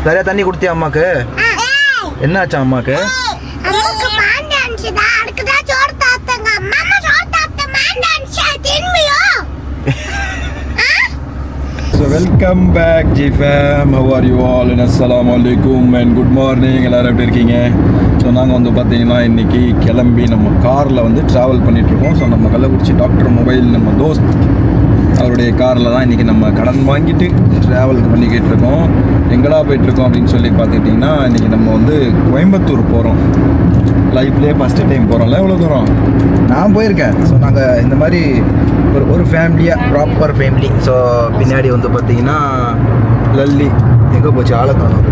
நிறைய தண்ணி குடுத்தியா அம்மாக்கு? என்னாச்சா அம்மாக்கு? So welcome back GFam. How are you all? Assalamu alaikum and good morning. எல்லாரும் எப்படி இருக்கீங்க? ஸோ நாங்கள் வந்து பார்த்தீங்கன்னா இன்றைக்கி கிளம்பி நம்ம காரில் வந்து ட்ராவல் பண்ணிகிட்ருக்கோம். ஸோ நம்ம கள்ளக்குறிச்சி டாக்டர் மொபைல் நம்ம தோஸ்த் அவருடைய காரில் தான் இன்றைக்கி நம்ம கடன் வாங்கிட்டு ட்ராவல் பண்ணிக்கிட்டு இருக்கோம். எங்கடா போயிட்டுருக்கோம் அப்படின்னு சொல்லி பார்த்துக்கிட்டிங்கன்னா இன்றைக்கி நம்ம வந்து கோயம்புத்தூர் போகிறோம். லைஃப்லேயே ஃபஸ்ட்டு டைம் போகிறோம்ல. எவ்வளோ தூரம் நான் போயிருக்கேன். ஸோ நாங்கள் இந்த மாதிரி ஒரு ஃபேமிலியாக ப்ராப்பர் ஃபேமிலி. ஸோ பின்னாடி வந்து பார்த்திங்கன்னா லல்லி எங்கே போச்சு ஆளை காணும்,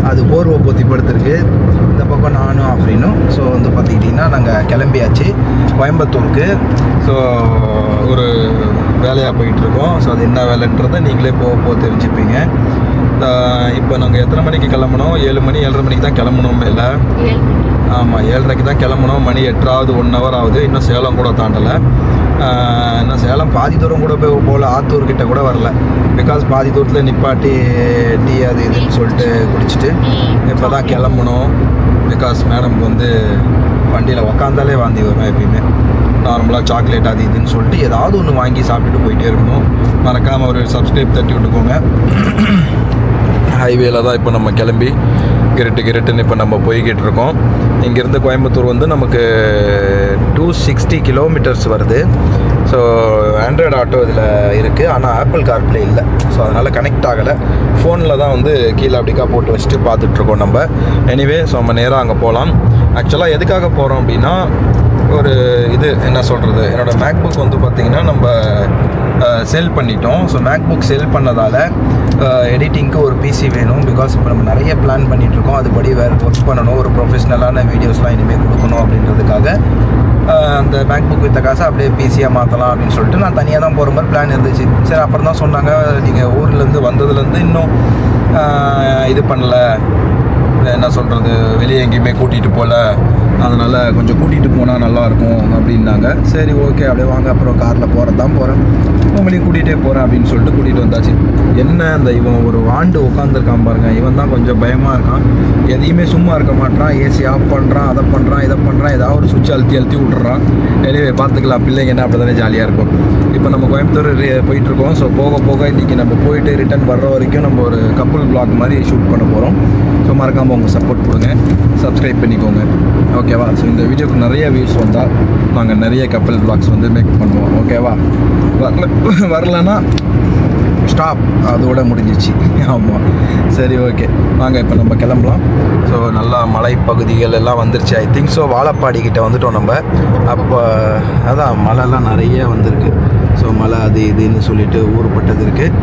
அது போர்வை போத்தி படுத்துருக்கு. இந்த பக்கம் நானும் அப்படின்னும். ஸோ வந்து பார்த்துக்கிட்டிங்கன்னா நாங்கள் கிளம்பியாச்சு கோயம்புத்தூருக்கு. ஸோ ஒரு வேலையாக போயிட்டுருக்கோம். ஸோ அது என்ன வேலைன்றதை நீங்களே போக தெரிஞ்சுப்பீங்க. இப்போ நாங்கள் எத்தனை மணிக்கு கிளம்பணும்? 7 மணி 7:30 மணிக்கு தான் கிளம்பணும். இல்லை ஆமாம் 7:30க்கு தான் கிளம்பணும். மணி 8 1 ஹவர் ஆகுது. இன்னும் சேலம் கூட தாண்டலை. இன்னும் சேலம் பாதி தூரம் கூட போகல, ஆத்தூர்கிட்ட கூட வரல. பிகாஸ் பாதி தூரத்தில் நிப்பாட்டி டீ அது இதுன்னு சொல்லிட்டு குடிச்சிட்டு இப்போ தான் கிளம்பணும். பிகாஸ் மேடம்க்கு வந்து வண்டியில் உக்காந்தாலே வாந்தி வரும். எப்பயுமே நார்மலாக சாக்லேட் அது இதுன்னு சொல்லிட்டு ஏதாவது ஒன்று வாங்கி சாப்பிட்டுட்டு போயிட்டே இருக்கணும். மறக்காமல் ஒரு சப்ஸ்கிரைப் தட்டி விட்டுக்கோங்க. ஹைவேல தான் இப்போ நம்ம கிளம்பி கிருட்டுன்னு இப்போ நம்ம போய்கிட்டு இருக்கோம். இங்கேருந்து கோயம்புத்தூர் வந்து நமக்கு 260 கிலோமீட்டர்ஸ் வருது. ஸோ ஆண்ட்ராய்டு ஆட்டோ இதில் இருக்குது, ஆனால் ஆப்பிள் கார்ப்ளே இல்லை. ஸோ அதனால் கனெக்ட் ஆகலை. ஃபோனில் தான் வந்து கீழே அப்படிக்கா போட்டு வச்சுட்டு பார்த்துட்ருக்கோம் நம்ம. எனிவே ஸோ நம்ம நேராக அங்கே போகலாம். ஆக்சுவலாக எதுக்காக போகிறோம் அப்படின்னா ஒரு இது என்ன சொல்கிறது, என்னோடய மேக்புக் வந்து பார்த்திங்கன்னா நம்ம செல் பண்ணிட்டோம். ஸோ மேக்புக் செல் பண்ணதால் எடிட்டிங்க்கு ஒரு பிசி வேணும். பிகாஸ் இப்போ நம்ம நிறைய பிளான் பண்ணிகிட்ருக்கோம். அதுபடி வேறு ஒர்க் பண்ணணும், ஒரு ப்ரொஃபஷ்னலான வீடியோஸ்லாம் இனிமேல் கொடுக்கணும் அப்படின்றதுக்காக அந்த மேக்புக் வித்த காசை அப்படியே பிசியாக மாற்றலாம் அப்படின்னு சொல்லிட்டு நான் தனியாக தான் போகிற மாதிரி பிளான் இருந்துச்சு. சரி அப்புறம் தான் சொன்னாங்க, நீங்கள் ஊர்லேருந்து வந்ததுலேருந்து இன்னும் இது பண்ணலை, என்ன சொல்கிறது, வெளியே எங்கேயுமே கூட்டிகிட்டு போகல, அதனால் கொஞ்சம் கூட்டிகிட்டு போனால் நல்லாயிருக்கும் அப்படின்னாங்க. சரி ஓகே அப்படியே வாங்க, அப்புறம் காரில் போகிறேன் உங்களையும் கூட்டிகிட்டே போகிறேன் அப்படின்னு சொல்லிட்டு கூட்டிகிட்டு வந்தாச்சு. என்ன அந்த இவன் ஒரு வாண்டு உட்காந்துருக்கான் பாருங்கள், இவன் தான் கொஞ்சம் பயமாக இருக்கான். எதையுமே சும்மா இருக்க மாட்டான். ஏசி ஆஃப் பண்ணுறான், அதை பண்ணுறான், இதை பண்ணுறான், ஏதாவது ஒரு சுவிட்ச் அழுத்தி விட்டுறான். எனவே பார்த்துக்கலாம், பிள்ளைங்க என்ன அப்படி தானே ஜாலியாக இருக்கும். இப்போ நம்ம கோயம்புத்தூர் போயிட்டுருக்கோம். ஸோ போக இன்றைக்கி நம்ம போயிட்டு ரிட்டன் வர்ற வரைக்கும் நம்ம ஒரு கப்புள் வ்ளாக் மாதிரி ஷூட் பண்ண போகிறோம். ஸோ மறக்காமல் உங்கள் சப்போர்ட் கொடுங்க, சப்ஸ்கிரைப் பண்ணிக்கோங்க, ஓகேவா? ஸோ இந்த வீடியோக்கு நிறைய வியூஸ் வந்தால் நாங்கள் நிறைய கப்பல் வ்ளாக்ஸ் வந்து மேக் பண்ணுவோம், ஓகேவா? வரலன்னா ஸ்டாப், அதோட முடிஞ்சிச்சு. ஆமாம் சரி ஓகே வாங்க இப்போ நம்ம கிளம்பலாம். ஸோ நல்லா மலைப்பகுதிகள் எல்லாம் வந்துருச்சு. ஐ திங்க் ஸோ வாழப்பாடிக்கிட்ட வந்துட்டோம் நம்ம. அப்போ அதான் மலைலாம் நிறைய வந்திருக்கு. ஸோ மலை அது இதுன்னு சொல்லிட்டு ஊருப்பட்டது இருக்குது.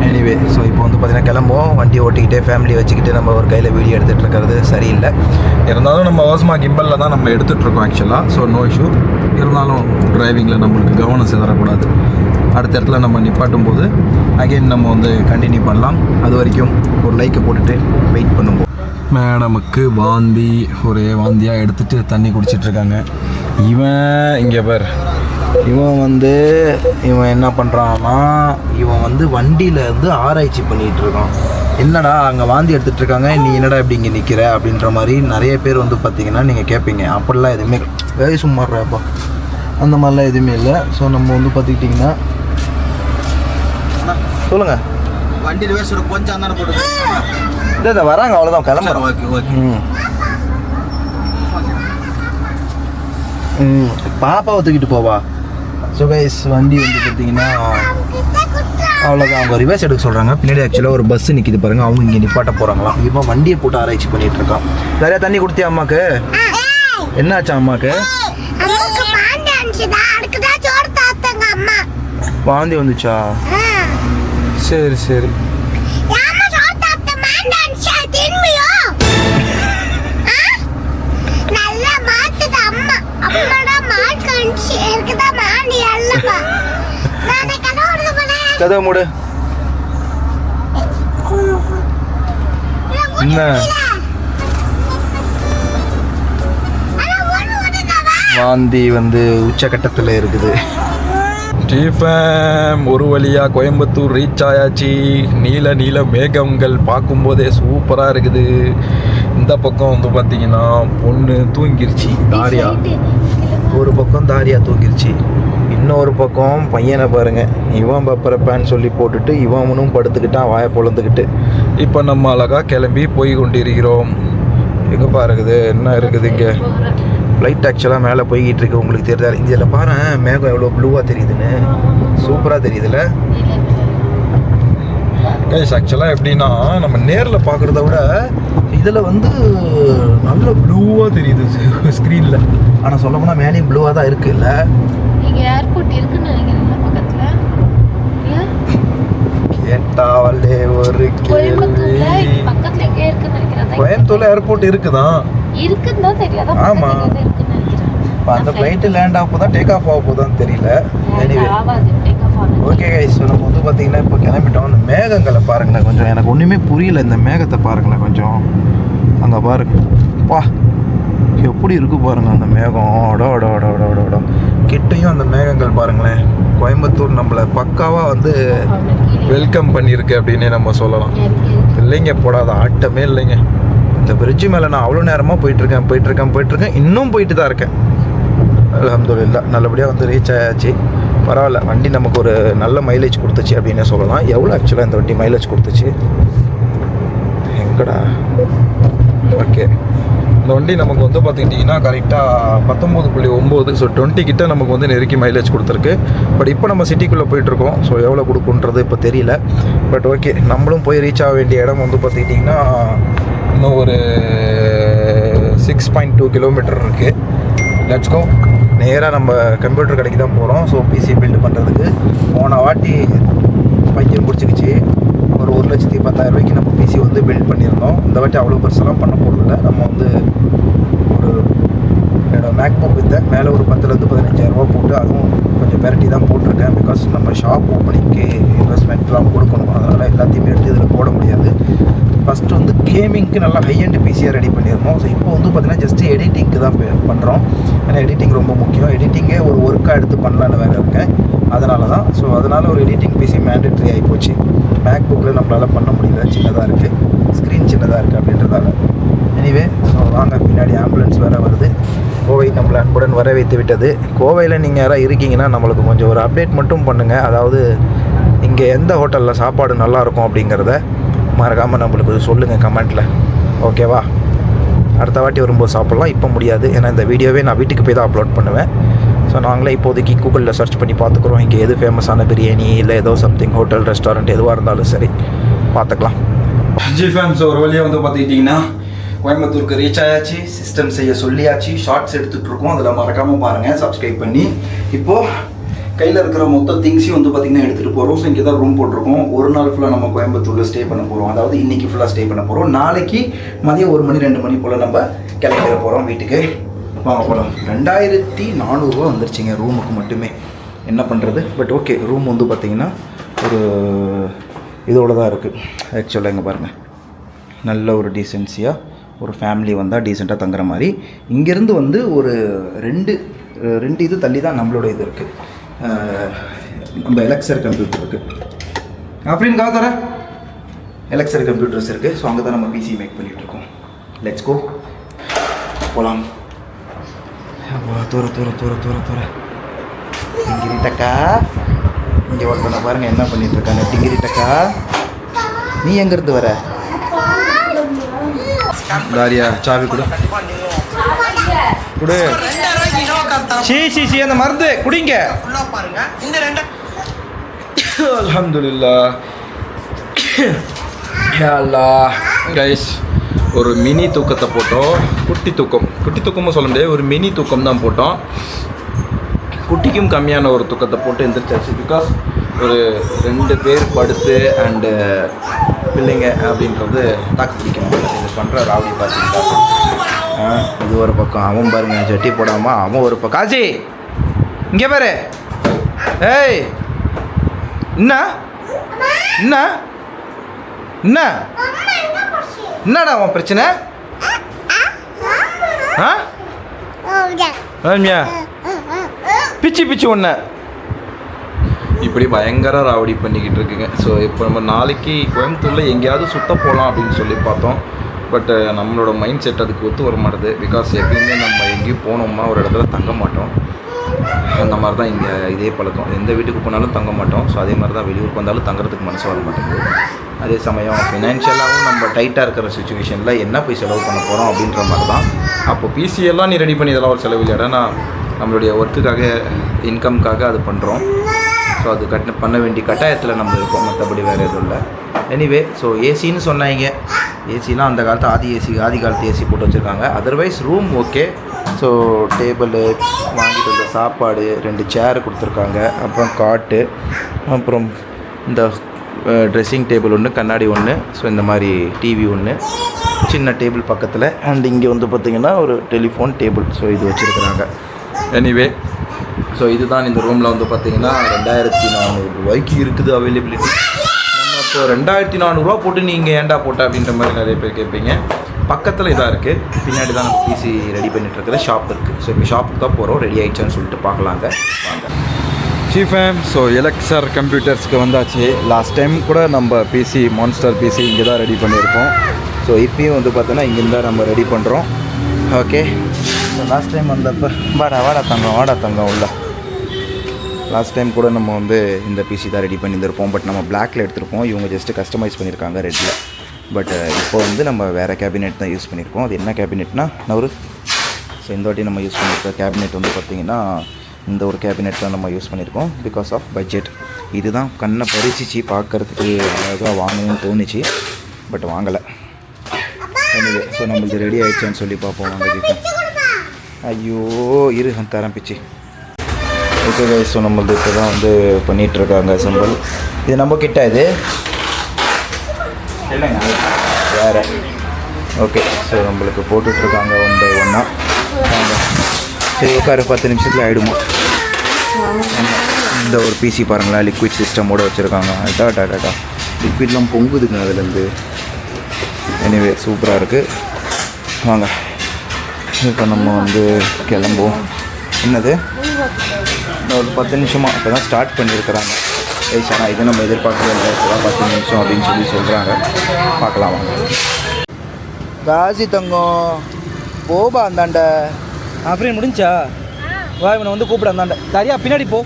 எனிவே ஸோ இப்போ வந்து பார்த்திங்கன்னா கிளம்புவோம். வண்டி ஓட்டிக்கிட்டே ஃபேமிலி வச்சுக்கிட்டு நம்ம ஒரு கையில் வீடியோ எடுத்துகிட்டு இருக்கிறது சரியில்லை. இருந்தாலும் நம்ம அவசமாக கிம்பலில் தான் நம்ம எடுத்துகிட்ருக்கோம் ஆக்சுவலாக. So no issue. இருந்தாலும் டிரைவிங்கில் நம்மளுக்கு கவனம் சிதறக்கூடாது. அடுத்த இடத்துல நம்ம நிப்பாட்டும் போது அகெயின் நம்ம வந்து கண்டினியூ பண்ணலாம். அது வரைக்கும் ஒரு லைக்கை போட்டுட்டு வெயிட் பண்ணுவோம். மேடமுக்கு வாந்தி, ஒரே வாந்தியாக எடுத்துகிட்டு தண்ணி குடிச்சிட்ருக்காங்க. இவன் இங்கே பார், இவன் என்ன பண்ணுறான்னா, இவன் வந்து வண்டியில் இருந்து ஆராய்ச்சி பண்ணிகிட்டு இருக்கான். என்னடா அங்கே வாந்தி எடுத்துகிட்டு இருக்காங்க, நீ என்னடா இப்படி இங்கே நிற்கிற அப்படின்ற மாதிரி நிறைய பேர் வந்து பார்த்தீங்கன்னா நீங்கள் கேட்பீங்க. அப்படிலாம் எதுவுமே வேலை சும்மாடுறாப்பா, அந்த மாதிரிலாம் எதுவுமே இல்லை. ஸோ நம்ம வந்து பார்த்துக்கிட்டிங்கன்னா சொல்லுங்கள், வண்டியில் வேஸ்ட் கொஞ்சம் தானே போட்டு இல்லை வராங்க, அவ்வளோதான் கிளம்புறோம். பாப்பாவை தூக்கிட்டு போவா. ஸோ கைஸ் வண்டி வந்து பார்த்தீங்கன்னா அவ்வளோதான். அவங்க ரிவர்ஸ் எடுக்க சொல்கிறாங்க. பின்னாடி ஆக்சுவலாக ஒரு பஸ் நிற்கிது பாருங்கள், அவங்க இங்கே நிப்பாட்ட போகிறாங்களாம். இப்போ வண்டியை போட்டு ஆராய்ச்சி பண்ணிகிட்டு இருக்கான். நிறையா தண்ணி கொடுத்தியா அம்மாக்கு? என்னாச்சா அம்மாக்கு? வாந்தி வந்துச்சா? சரி சரி கதவை மூடு. என்ன வாந்தி வந்து உச்சகட்டத்தில் இருக்குது. ஜிஃபேம் ஒரு வழியாக கோயம்புத்தூர் ரீச் ஆயாச்சு. நீல நீல மேகங்கள் பார்க்கும்போதே சூப்பராக இருக்குது. இந்த பக்கம் வந்து பார்த்தீங்கன்னா பொண்ணு தூங்கிருச்சு தாரியா. ஒரு பக்கம் தாரியா தூங்கிருச்சு, இன்னொரு பக்கம் பையனை பாருங்க, இவன் பப்பரப்பான்னு சொல்லி போட்டுட்டு இவனும் படுத்துக்கிட்டான் வாயை பொழந்துக்கிட்டு. இப்போ நம்ம அழகாக கிளம்பி போய் கொண்டிருக்கிறோம். எங்கே பாருக்குது என்ன இருக்குது இங்கே. ஃப்ளைட் ஆக்சுவலாக மேலே போய்கிட்டு இருக்கு, உங்களுக்கு தெரியுதா? இதில் பாரு மேகம் எவ்வளோ ப்ளூவாக தெரியுதுன்னு, சூப்பராக தெரியுதுல்ல கைஸ். ஆக்சுவலாக எப்படின்னா நம்ம நேரில் பார்க்குறத விட இதில் வந்து நல்ல ப்ளூவாக தெரியுது ஸ்க்ரீனில். ஆனால் சொல்ல போனால் மேலேயும் ப்ளூவாக தான் இருக்குது. இல்லை ஏர்போர்ட் இருக்குன்னு நினைக்கிறேன் பக்கத்தில். கேட்டாவல்லே ஒரு கோயம்புத்தூர்ல பக்கத்துல எங்க இருக்குன்னு நினைக்கிறேன். கோயம்புத்தூர்ல ஏர்போர்ட் இருக்குதான், இருக்குன்னு தான் தெரியாது. ஆமா, இருக்குன்னு நினைக்கிறேன். அந்த ஃப்ளைட் லேண்ட் ஆக போதா டேக் ஆஃப் ஆக போதான்னு தெரியல. எனிவே ஆவாது டேக் ஆஃப் ஆகும். ஓகே கைஸ், நம்ம வந்து பார்த்தீங்கன்னா இப்போ கிளம்பிட்டோம். அந்த மேகங்களை பாருங்களேன் கொஞ்சம், எனக்கு ஒன்றுமே புரியல. இந்த மேகத்தை பாருங்களேன் கொஞ்சம், அங்கே பாருங்க பா எப்படி இருக்கு பாருங்க அந்த மேகம். அடோ கிட்டையும் அந்த மேகங்கள் பாருங்களேன். கோயம்புத்தூர் நம்மளை பக்காவாக வந்து வெல்கம் பண்ணியிருக்கு அப்படின்னே நம்ம சொல்லலாம். இல்லைங்க போடாத ஆட்டமே இல்லைங்க. இந்த பிரிட்ஜு மேலே நான் அவ்வளோ நேரமாக போயிட்டுருக்கேன், இன்னும் போயிட்டு தான் இருக்கேன். அல்ஹம்துலில்லாஹ் நல்லபடியாக வந்து ரீச் ஆயாச்சு. பரவாயில்ல, வண்டி நமக்கு ஒரு நல்ல மைலேஜ் கொடுத்துச்சு அப்படின்னே சொல்லலாம். எவ்வளோ ஆக்சுவலாக இந்த வண்டி மைலேஜ் கொடுத்துச்சு எங்கடா? ஓகே, இந்த வண்டி நமக்கு வந்து பார்த்துக்கிட்டிங்கன்னா கரெக்டாக 19.9, ஸோ 20 கிட்ட நமக்கு வந்து நெருக்கி மைலேஜ் கொடுத்துருக்கு. பட் இப்போ நம்ம சிட்டிக்குள்ளே போயிட்டுருக்கோம், ஸோ எவ்வளோ கொடுக்குன்றது இப்போ தெரியல. பட் ஓகே, நம்மளும் போய் ரீச் ஆக வேண்டிய இடம் வந்து பார்த்துக்கிட்டிங்கன்னா இன்னும் ஒரு 6.2 கிலோமீட்டர் இருக்குது. Let's go. நேராக நம்ம கம்ப்யூட்டர் கடைக்கு தான் போகிறோம். ஸோ பிசி பில்டு பண்ணுறதுக்கு போன வாட்டி பைத்தியம் பிடிச்சிக்கிச்சு. ஒரு 1,10,000 ரூபாய்க்கு நம்ம பிசி வந்து பில்ட் பண்ணியிருந்தோம். இந்த வாட்டி அவ்வளோ பெருசெல்லாம் பண்ண போகிறதில்ல. நம்ம வந்து ஒரு என்னோடய மேக்புக் வித்த மேலே ஒரு 10,000 to 15,000 ரூபா போட்டு அதுவும் கொஞ்சம் பெரட்டி தான் போட்டிருக்கேன். பிகாஸ் நம்ம ஷாப் ஓப்பனிங்க்கு இன்வெஸ்ட்மெண்ட்லாம் கொடுக்கணும், அதனால் எல்லாத்தையுமே எடுத்து இதில் போட முடியாது. ஃபஸ்ட்டு வந்து கேமிங்க்கு நல்லா ஹை அண்ட் பிசியாக ரெடி பண்ணியிருந்தோம். ஸோ இப்போ வந்து பார்த்திங்கன்னா ஜஸ்ட்டு எடிட்டிங்க்கு தான் பண்ணுறோம். ஏன்னா எடிட்டிங் ரொம்ப முக்கியம். எடிட்டிங்கே ஒரு ஒர்க்காக எடுத்து பண்ணலான்னு வேறு இருக்கேன், அதனால தான். ஸோ அதனால் ஒரு எடிட்டிங் பிசி மேண்டட்ரி ஆகி போச்சு. மேக் புக்கில் நம்மளால் பண்ண முடியல, சின்னதாக இருக்குது, ஸ்க்ரீன் சின்னதாக இருக்குது அப்படின்றதால. எனிவே ஸோ வாங்க, பின்னாடி ஆம்புலன்ஸ் வேறு வருது. கோவை நம்மளை அன்புடன் வர வைத்து விட்டது. கோவையில் நீங்கள் யாராவது இருக்கீங்கன்னா நம்மளுக்கு கொஞ்சம் ஒரு அப்டேட் மட்டும் பண்ணுங்கள். அதாவது இங்கே எந்த ஹோட்டலில் சாப்பாடு நல்லாயிருக்கும் அப்படிங்கிறத மறக்காமல் நம்மளுக்கு சொல்லுங்கள் கமெண்ட்டில், ஓகேவா? அடுத்த வாட்டி வரும்போது சாப்பிட்லாம், இப்போ முடியாது. ஏன்னா இந்த வீடியோவே நான் வீட்டுக்கு போய் தான் அப்லோட் பண்ணுவேன். ஸோ நாங்களே இப்போதைக்கு கூகுளில் சர்ச் பண்ணி பார்த்துக்குறோம், இங்கே எது ஃபேமஸான பிரியாணி இல்லை ஏதோ சம்திங் ஹோட்டல் ரெஸ்டாரண்ட் எதுவாக இருந்தாலும் சரி பார்த்துக்கலாம். ஜி ஃபேம்ஸ் ஒரு வழியாக வந்து பார்த்துக்கிட்டிங்கன்னா கோயம்புத்தூருக்கு ரீச் ஆயாச்சு. சிஸ்டம் செய்ய சொல்லியாச்சு, ஷார்ட்ஸ் எடுத்துகிட்ருக்கோம். அதில் மறக்காமல் பாருங்கள், சப்ஸ்கிரைப் பண்ணி. இப்போது கையில் இருக்கிற மொத்த திங்ஸையும் வந்து பார்த்திங்கன்னா எடுத்துகிட்டு போகிறோம். ஸோ இங்கே தான் ரூம் போட்டிருக்கோம். ஒரு நாள் ஃபுல்லாக நம்ம கோயம்புத்தூரில் ஸ்டே பண்ண போகிறோம். அதாவது இன்றைக்கி ஃபுல்லாக ஸ்டே பண்ண போகிறோம். நாளைக்கு மதியம் 1 மணி 2 மணி போல் நம்ம கிளம்பிட போகிறோம் வீட்டுக்கு. வாங்க போகலாம். 2,400 ரூபா வந்துருச்சுங்க ரூமுக்கு மட்டுமே. என்ன பண்ணுறது? பட் ஓகே, ரூம் வந்து பார்த்திங்கன்னா ஒரு இதோடு தான் இருக்குது. ஆக்சுவலாக இங்கே பாருங்கள், நல்ல ஒரு டீசென்சியாக ஒரு ஃபேமிலி வந்தால் டீசெண்டாக தங்குற மாதிரி. இங்கேருந்து வந்து ஒரு ரெண்டு இது தள்ளி தான் நம்மளோட இது இருக்குது. நம்ம எலக்சர் கம்ப்யூட்டர் இருக்குது அப்படின்னு தர எலக்சர் கம்ப்யூட்டர்ஸ் இருக்குது. ஸோ அங்கே தான் நம்ம பிசி மேக் பண்ணிகிட்ருக்கோம். லெட்ஸ் கோ, போகலாம். தூர டிங்கிரிட்டக்கா, இங்கே ஒருத்தனை பாருங்கள் என்ன பண்ணிகிட்ருக்காங்க. டிங்கிரிட்டக்கா, நீ எங்கேருந்து வர? தாரியா சாவி கொடு கொடு. சி அந்த மருந்து குடிங்க. அல்ஹம்துலில்லாஹ். யா அல்லாஹ். கைஸ், ஒரு மினி தூக்கத்தை போட்டோம். குட்டி தூக்கமும் சொல்ல முடியாது, ஒரு மினி தூக்கம் தான் போட்டோம். குட்டிக்கும் கம்மியான ஒரு தூக்கத்தை போட்டு எந்திரிச்சாச்சு. பிகாஸ் ஒரு 2 பேர் படுத்து அண்டு பிள்ளைங்க அப்படின்றது தாக்கு பிடிக்கணும். இது பண்ணுற ராவடி பார்த்தீங்கன்னா இது ஒரு பக்கம், அவன் பாருங்க ஜட்டி போடாமல் அவன் ஒரு பக்கம். காசி இங்கே பாரு. ஏய் என்ன என்னடா அவன் பிரச்சனை? பிச்சு ஒன்று இப்படி பயங்கர ராவடி பண்ணிக்கிட்டு இருக்குங்க. ஸோ இப்போ நம்ம நாளைக்கு கோயம்புத்தூரில் எங்கேயாவது சுத்த போகலாம் அப்படின்னு சொல்லி பார்த்தோம். பட் நம்மளோட மைண்ட் செட் அதுக்கு ஒத்து வர மாட்டுது. பிகாஸ் எப்பயுமே நம்ம எங்கேயும் போனோம்னா ஒரு இடத்துல தங்க மாட்டோம். அந்த மாதிரி தான் இங்கே இதே பழக்கம். எந்த வீட்டுக்கு போனாலும் தங்க மாட்டோம். ஸோ அதே மாதிரி தான் வெளியூருக்கு வந்தாலும் தங்குறதுக்கு மனசு வர மாட்டேங்குது. அதே சமயம் ஃபினான்ஷியலாகவும் நம்ம டைட்டாக இருக்கிற சுச்சுவேஷனில் என்ன போய் செலவு பண்ண போகிறோம் அப்படின்ற மாதிரி தான். அப்போ பிசிஎல்லாம் நீ ரெடி பண்ணி இதெல்லாம் ஒரு செலவு இல்லைடா, நான் நம்மளுடைய ஒர்க்குக்காக இன்கம்காக அது பண்ணுறோம். ஸோ அது பண்ண வேண்டிய கட்டாயத்தில் நம்ம இருக்கோம், மற்றபடி வேறு எதுவும் இல்லை. எனிவே ஸோ ஏசின்னு சொன்னாங்க. ஏசிலாம் அந்த காலத்து ஆதி காலத்து ஏசி போட்டு வச்சுருக்காங்க. Otherwise room okay. So table வாங்கிட்டு வந்த சாப்பாடு, 2 சேர் கொடுத்துருக்காங்க, அப்புறம் காட்டு, அப்புறம் இந்த ட்ரெஸ்ஸிங் டேபிள் ஒன்று, கண்ணாடி ஒன்று, ஸோ இந்த மாதிரி டிவி ஒன்று, சின்ன டேபிள் பக்கத்தில். அண்ட் இங்கே வந்து பார்த்திங்கன்னா ஒரு டெலிஃபோன் டேபிள். ஸோ இது வச்சுருக்குறாங்க. எனிவே ஸோ இதுதான் இந்த ரூமில் வந்து பார்த்திங்கன்னா 2400 ரூபாய்க்கு இருக்குது அவைலபிலிட்டி. நம்ம இப்போ 2400 போட்டு நீங்கள் ஏன்டா போட்ட அப்படின்ற மாதிரி நிறைய பேர் கேட்பீங்க. பக்கத்தில் இதாக இருக்குது, பின்னாடி தான் நம்ம பிசி ரெடி பண்ணிகிட்ருக்கிற ஷாப் இருக்குது. ஸோ இப்போ ஷாப்புக்கு தான் போகிறோம். ரெடி ஆகிடுச்சான்னு சொல்லிட்டு பார்க்கலாங்க வாங்க. சீஃபேம் ஸோ எலக்சர் கம்ப்யூட்டர்ஸ்க்கு வந்தாச்சு. லாஸ்ட் டைம் கூட நம்ம பிசி மான்ஸ்டர் பிசி இங்கே தான் ரெடி பண்ணியிருக்கோம். ஸோ இப்பயும் வந்து பார்த்தோன்னா இங்கேருந்து தான் நம்ம ரெடி பண்ணுறோம். ஓகே, ஸோ லாஸ்ட் டைம் வந்தப்போ வாடா தங்கம் உள்ள லாஸ்ட் டைம் கூட நம்ம வந்து இந்த பிசி தான் ரெடி பண்ணியிருந்திருப்போம். பட் நம்ம பிளாக்ல எடுத்திருப்போம். இவங்க ஜஸ்ட்டு கஸ்டமைஸ் பண்ணியிருக்காங்க ரெட்டில். பட் இப்போ வந்து நம்ம வேறு கேபினெட் தான் யூஸ் பண்ணியிருக்கோம். அது என்ன கேபினெட்னா நவரு. ஸோ இந்த வாட்டி நம்ம யூஸ் பண்ணியிருக்க கேபினெட் வந்து பார்த்திங்கன்னா இந்த ஒரு கேபினெட் தான் நம்ம யூஸ் பண்ணியிருக்கோம். Because of budget. இதுதான் கண்ணை பறிச்சிச்சு, பார்க்குறதுக்கு அழகாக வாங்கணும்னு தோணுச்சு. பட் வாங்கலை. எனிவே ஸோ நம்மளுக்கு ரெடி ஆகிடுச்சான்னு சொல்லி பார்ப்போம். வாங்க ஜிப்பேம். ஐயோ இரு தரேன் பிச்சு. ஓகே கைஸ், ஸோ நம்மளது இப்போ தான் வந்து பண்ணிகிட்ருக்காங்க சிம்பிள். இது நம்ம கிட்ட இது இல்லைங்க வேறு. ஓகே, ஸோ நம்மளுக்கு போட்டுட்ருக்காங்க 1 by 1. சரி உட்காரு, 10 நிமிஷத்தில் ஆகிடுமா. இந்த ஒரு பிசி பாருங்களேன், லிக்விட் சிஸ்டமோடு வச்சுருக்காங்க. டாட்டா லிக்விட்லாம் பொங்குதுங்க அதுலேருந்து. எனிவே சூப்பராக இருக்குது. வாங்க இப்போ நம்ம வந்து கிளம்புவோம். என்னது ஒரு 10 நிமிஷமாக இப்போ தான் ஸ்டார்ட் பண்ணியிருக்கிறாங்க. ரைஸ் ஆனால் இது நம்ம எதிர்பார்க்கவே இல்லை. இப்போ தான் 10 நிமிஷம் அப்படின்னு சொல்லி சொல்கிறாங்க. பார்க்கலாம் வாங்க. காசி தங்கம் போபா அந்தாண்ட அப்படின்னு முடிஞ்சா வா, இவனை வந்து கூப்பிட அந்தாண்ட. சரியா பின்னாடி போ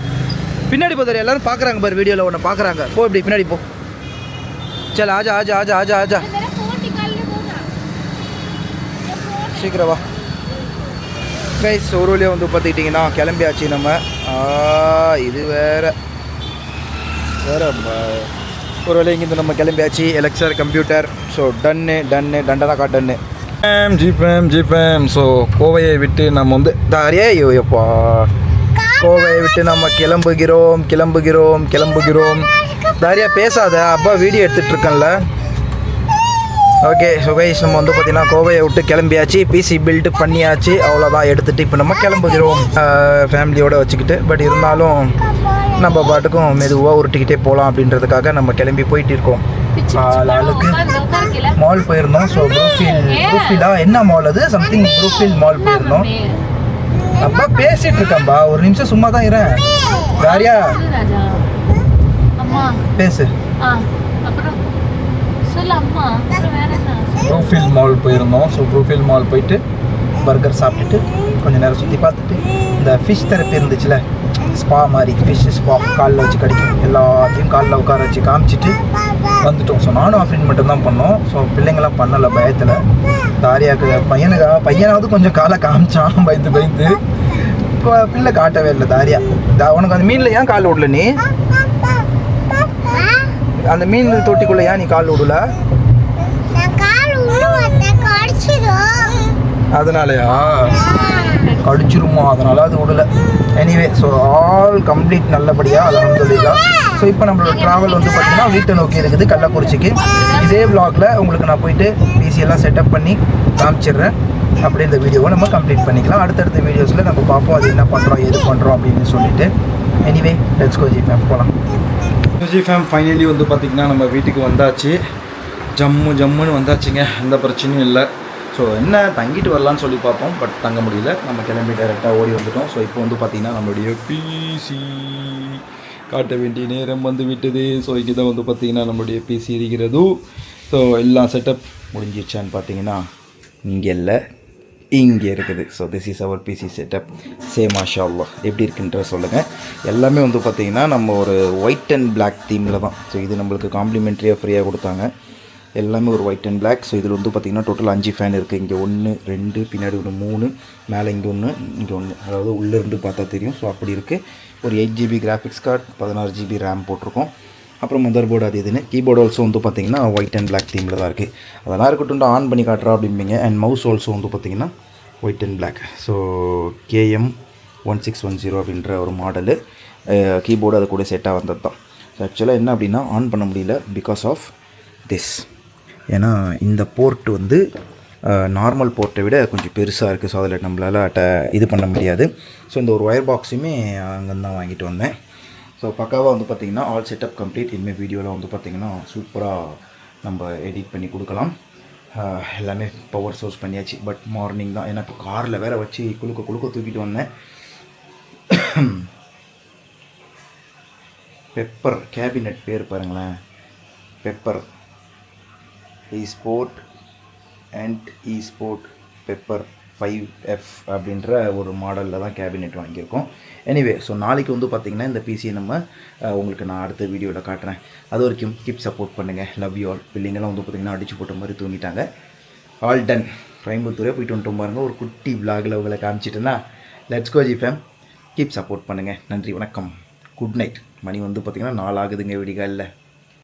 தெரியும். எல்லோரும் பார்க்குறாங்க பாரு, வீடியோவில் ஒன்று பார்க்குறாங்க. போ இப்படி பின்னாடி போ. சரி ஆஜா சீக்கிரம் வா. கைஸ் ஒரு வழியாக வந்து பார்த்துக்கிட்டிங்கன்னா கிளம்பியாச்சு நம்ம. இது வேறு ஒரு வழியாக இங்கேருந்து நம்ம கிளம்பியாச்சு. Elixir computer. ஸோ டண்டனாக்கா டன்னு ஜிஃபேம். ஸோ கோவையை விட்டு நம்ம வந்து எப்பா கோவையை விட்டு நம்ம கிளம்புகிறோம். தாரியா பேசாத, அப்பா வீடியோ எடுத்துகிட்ருக்கேன்ல. ஓகே, ஸோ கைஸ் நம்ம வந்து பார்த்திங்கன்னா கோவையை விட்டு கிளம்பியாச்சு. பிசி பில்டு பண்ணியாச்சு. அவ்வளோதான் எடுத்துகிட்டு இப்போ நம்ம கிளம்புகிறோம் ஃபேமிலியோடு வச்சுக்கிட்டு. பட் இருந்தாலும் நம்ம பாட்டுக்கும் மெதுவாக உருட்டிக்கிட்டே போகலாம் அப்படின்றதுக்காக நம்ம கிளம்பி போயிட்டு இருக்கோம். ஆளுக்கு மால் போயிருந்தோம். ஸோ ப்ரூஃபீலா என்ன மால் அது, சம்திங் ப்ரூஃபீல் மால் போயிருந்தோம். அப்பா பேசிகிட்டு இருக்கேன்பா, ஒரு நிமிஷம் சும்மா தான் இருறேன். யாரியா பேசு. ப்ரூஃபீல் மால் போயிருந்தோம். ஸோ ப்ரூஃபீல் மால் போயிட்டு பர்கர் சாப்பிட்டுட்டு கொஞ்சம் நேரம் சுற்றி பார்த்துட்டு, இந்த ஃபிஷ் தெரப்பி இருந்துச்சுல, ஸ்பா மாதிரி ஃபிஷ் ஸ்பா, காலில் வச்சு கடிக்கும், எல்லாத்தையும் காலில் உட்கார வச்சு காமிச்சிட்டு வந்துட்டோம். ஸோ நானும் ஆஃப்ரின் மட்டும்தான் பண்ணோம். ஸோ பிள்ளைங்களாம் பண்ணலை பயத்தில். தாரியாவுக்கு பையனாவது கொஞ்சம் காலை காமிச்சான் பயந்து. இப்போ பிள்ளை காட்டவே இல்லை தாரியா. உனக்கு அந்த மீனில் ஏன் கால் விடல நீ? அந்த மீன் தொட்டிக்குள்ள ஏன் நீ கால் விடல? அதனாலயா கடிச்சிருமா, அதனால அது விடல. எனிவே ஸோ ஆல் கம்ப்ளீட் நல்லபடியாக அல்ஹம்துலில்லாஹ். ஸோ இப்போ நம்மளோட ட்ராவல் வந்து பார்த்திங்கன்னா வீட்டை நோக்கி இருக்குது, கள்ளக்குறிச்சிக்கு. இதே vlogல உங்களுக்கு நான் போயிட்டு பிசியெல்லாம் செட்டப் பண்ணி காமிச்சிடுறேன். அப்படியே இந்த வீடியோவை நம்ம கம்ப்ளீட் பண்ணிக்கலாம். அடுத்தடுத்த வீடியோஸில் நம்ம பார்ப்போம் அது என்ன பண்ணுறோம் ஏது பண்ணுறோம் அப்படின்னு சொல்லிட்டு. எனிவே லெட்ஸ் கோ ஜிஃபேம், போகலாம். ஜிஃபேம் ஃபைனலி வந்து பார்த்திங்கன்னா நம்ம வீட்டுக்கு வந்தாச்சு. ஜம்முன்னு வந்தாச்சுங்க, எந்த பிரச்சனையும் இல்லை. ஸோ என்ன தங்கிட்டு வரலான்னு சொல்லி பார்ப்போம். பட் தங்க முடியல, நம்ம கிளம்பி டைரெக்டாக ஓடி வந்துட்டோம். ஸோ இப்போ வந்து பார்த்திங்கன்னா நம்மளுடைய பிசி காட்ட வேண்டிய நேரம் வந்து விட்டது. ஸோ இங்கே தான் வந்து பார்த்திங்கன்னா நம்மளுடைய பிசி இருக்கிறது. ஸோ எல்லா செட்டப் முடிஞ்சிச்சான்னு பார்த்தீங்கன்னா இங்கே இல்லை, இங்கே இருக்குது. So this is our PC setup. மாஷா அல்லாஹ் எப்படி இருக்குன்ற சொல்லுங்கள். எல்லாமே வந்து பார்த்திங்கன்னா நம்ம ஒரு ஒயிட் அண்ட் பிளாக் தீமில் தான். ஸோ இது நம்மளுக்கு காம்ப்ளிமெண்ட்ரியாக ஃப்ரீயாக கொடுத்தாங்க. எல்லாமே ஒரு ஒயிட் அண்ட் பிளாக். ஸோ இதில் வந்து பார்த்திங்கன்னா டோட்டல் 5 ஃபேன் இருக்குது. இங்கே 1 2 பின்னாடி 1 3 மேலே இங்கே 1 இங்கே 1, அதாவது உள்ளேருந்து பார்த்தா தெரியும். ஸோ அப்படி இருக்குது. ஒரு 8 GB graphics card, 16 GB RAM போட்டிருக்கோம். அப்புறம் மதர் போர்டு அது இதுன்னு. கீபோர்டு ஆல்சோ வந்து பார்த்திங்கன்னா ஒயிட் அண்ட் பிளாக் தீமில் தான் இருக்குது. அதெல்லாம் இருக்கட்டும், ஆன் பண்ணி காட்டுறா அப்படிம்பிங்க. அண்ட் மவுஸ் ஆல்சோ வந்து பார்த்திங்கன்னா white and black. So KM1610 அப்படின்ற ஒரு மாடலு. கீபோர்டு அது கூட செட்டாக வந்தது தான். ஸோ ஆக்சுவலாக என்ன அப்படின்னா ஆன் பண்ண முடியல பிகாஸ் ஆஃப் திஸ். ஏன்னா இந்த போர்ட் வந்து நார்மல் போர்ட்டை விட கொஞ்சம் பெருசாக இருக்குது. ஸோ அதில் நம்மளால் இது பண்ண முடியாது. ஸோ இந்த ஒரு ஒயர் பாக்ஸுமே அங்கேருந்து தான் வாங்கிட்டு வந்தேன். ஸோ பக்காவாக வந்து பார்த்திங்கன்னா ஆல் செட்டப் கம்ப்ளீட். இனிமேல் வீடியோவில் வந்து பார்த்திங்கன்னா சூப்பராக நம்ம எடிட் பண்ணி கொடுக்கலாம். எல்லாமே பவர் சோர்ஸ் பண்ணியாச்சு. பட் மார்னிங் தான், எனக்கு காரில் வேறு வச்சு குளுக்க தூக்கிட்டு வந்தேன். பெப்பர் கேபினெட் பேர் பாருங்களேன், pepper eSport and eSport pepper 5F அப்படின்ற ஒரு மாடலில் தான் கேபினெட் வாங்கியிருக்கோம். எனிவே, ஸோ நாளைக்கு வந்து பார்த்திங்கன்னா இந்த பிசியை நம்ம உங்களுக்கு நான் அடுத்த வீடியோவில் காட்டுறேன். அது வரைக்கும் கீப் சப்போர்ட் பண்ணுங்கள். Love you all. பிள்ளைங்கெல்லாம் வந்து பார்த்திங்கன்னா அடிச்சு போட்ட மாதிரி தூங்கிட்டாங்க. All done. கோயம்புத்தூரே போயிட்டு வந்துட்டோம் பாருங்கள். ஒரு குட்டி விலாகில் உங்களை காமிச்சிட்டேன்னா லெட்ஸ் கோ ஜிஃபேம். கீப் சப்போர்ட் பண்ணுங்கள். நன்றி, வணக்கம், குட் நைட். மணி வந்து பார்த்திங்கன்னா 4 ஆகுதுங்க விடிகாலில்.